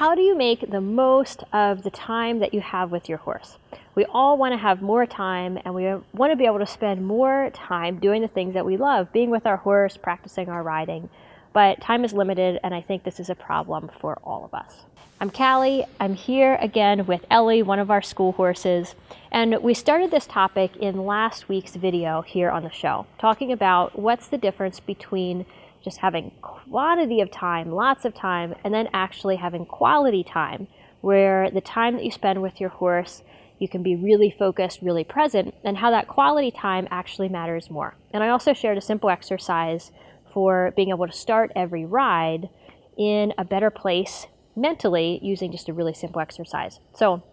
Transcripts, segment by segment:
how do you make the most of the time that you have with your horse? We all want to have more time, and we want to be able to spend more time doing the things that we love, being with our horse, practicing our riding. But time is limited, and I think this is a problem for all of us. I'm Callie. I'm here again with Ellie, one of our school horses. And we started this topic in last week's video here on the show, talking about what's the difference between just having quantity of time, lots of time, and then actually having quality time, where the time that you spend with your horse, you can be really focused, really present, and how that quality time actually matters more. And I also shared a simple exercise for being able to start every ride in a better place mentally using just a really simple exercise. So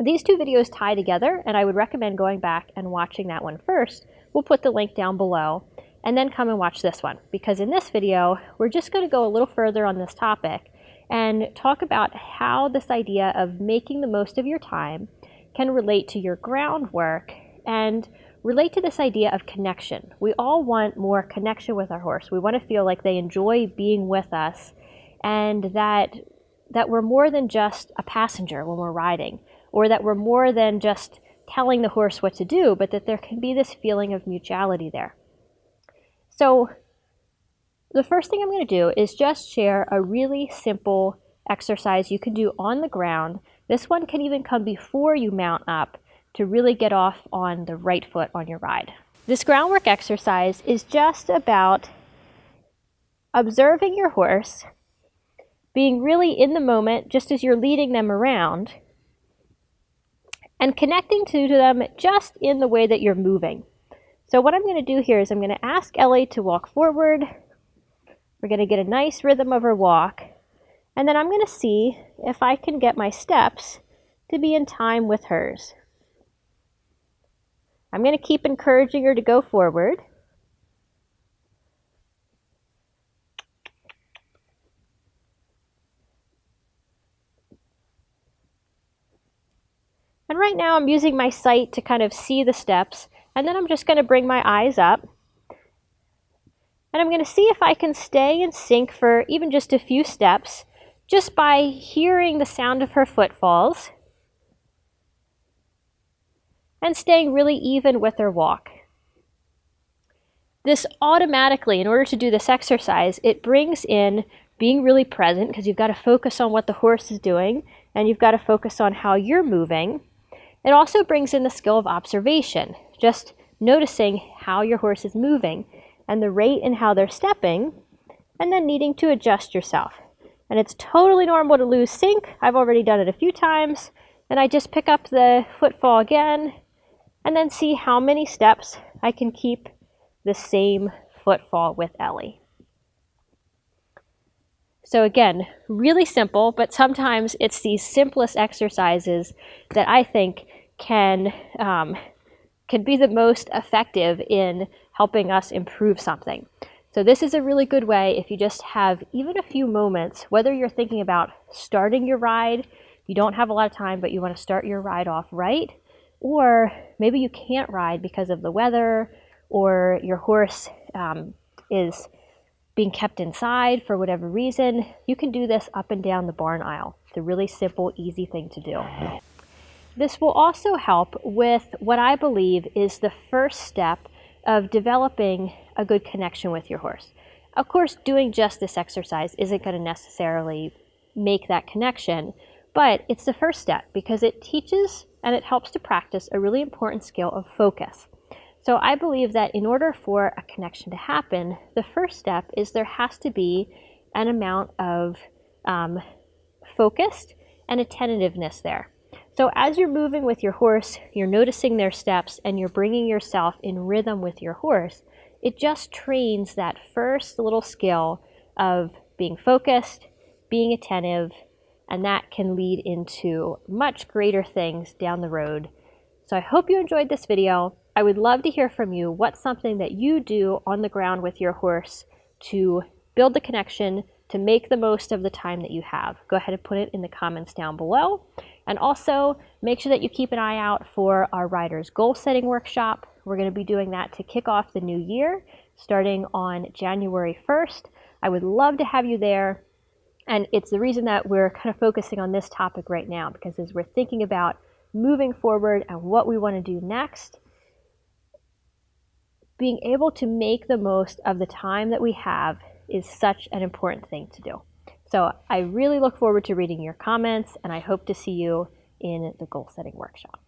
these two videos tie together, and I would recommend going back and watching that one first. We'll put the link down below, and then come and watch this one, because in this video, we're just going to go a little further on this topic and talk about how this idea of making the most of your time can relate to your groundwork and relate to this idea of connection. We all want more connection with our horse. We want to feel like they enjoy being with us, and that we're more than just a passenger when we're riding, or that we're more than just telling the horse what to do, but that there can be this feeling of mutuality there. So the first thing I'm going to do is just share a really simple exercise you can do on the ground. This one can even come before you mount up to really get off on the right foot on your ride. This groundwork exercise is just about observing your horse, being really in the moment just as you're leading them around, and connecting to them just in the way that you're moving. So what I'm going to do here is I'm going to ask Ellie to walk forward. We're going to get a nice rhythm of her walk, and then I'm going to see if I can get my steps to be in time with hers. I'm going to keep encouraging her to go forward. And right now I'm using my sight to kind of see the steps, and then I'm just going to bring my eyes up. And I'm going to see if I can stay in sync for even just a few steps, just by hearing the sound of her footfalls and staying really even with her walk. This automatically, in order to do this exercise, it brings in being really present, because you've got to focus on what the horse is doing, and you've got to focus on how you're moving. It also brings in the skill of observation, just noticing how your horse is moving and the rate and how they're stepping, and then needing to adjust yourself. And it's totally normal to lose sync. I've already done it a few times, and I just pick up the footfall again and then see how many steps I can keep the same footfall with Ellie. So again, really simple, but sometimes it's these simplest exercises that I think can be the most effective in helping us improve something. So this is a really good way if you just have even a few moments, whether you're thinking about starting your ride, you don't have a lot of time, but you want to start your ride off right, or maybe you can't ride because of the weather, or your horse is being kept inside for whatever reason. You can do this up and down the barn aisle. It's a really simple, easy thing to do. This will also help with what I believe is the first step of developing a good connection with your horse. Of course, doing just this exercise isn't going to necessarily make that connection, but it's the first step because it teaches and it helps to practice a really important skill of focus. So I believe that in order for a connection to happen, the first step is there has to be an amount of focused and attentiveness there. So as you're moving with your horse, you're noticing their steps and you're bringing yourself in rhythm with your horse. It just trains that first little skill of being focused, being attentive, and that can lead into much greater things down the road. So I hope you enjoyed this video. I would love to hear from you. What's something that you do on the ground with your horse to build the connection, to make the most of the time that you have? Go ahead and put it in the comments down below. And also make sure that you keep an eye out for our Riders Goal Setting Workshop. We're going to be doing that to kick off the new year, starting on January 1st. I would love to have you there. And it's the reason that we're kind of focusing on this topic right now, because as we're thinking about moving forward and what we want to do next, being able to make the most of the time that we have is such an important thing to do. So I really look forward to reading your comments, and I hope to see you in the goal setting workshop.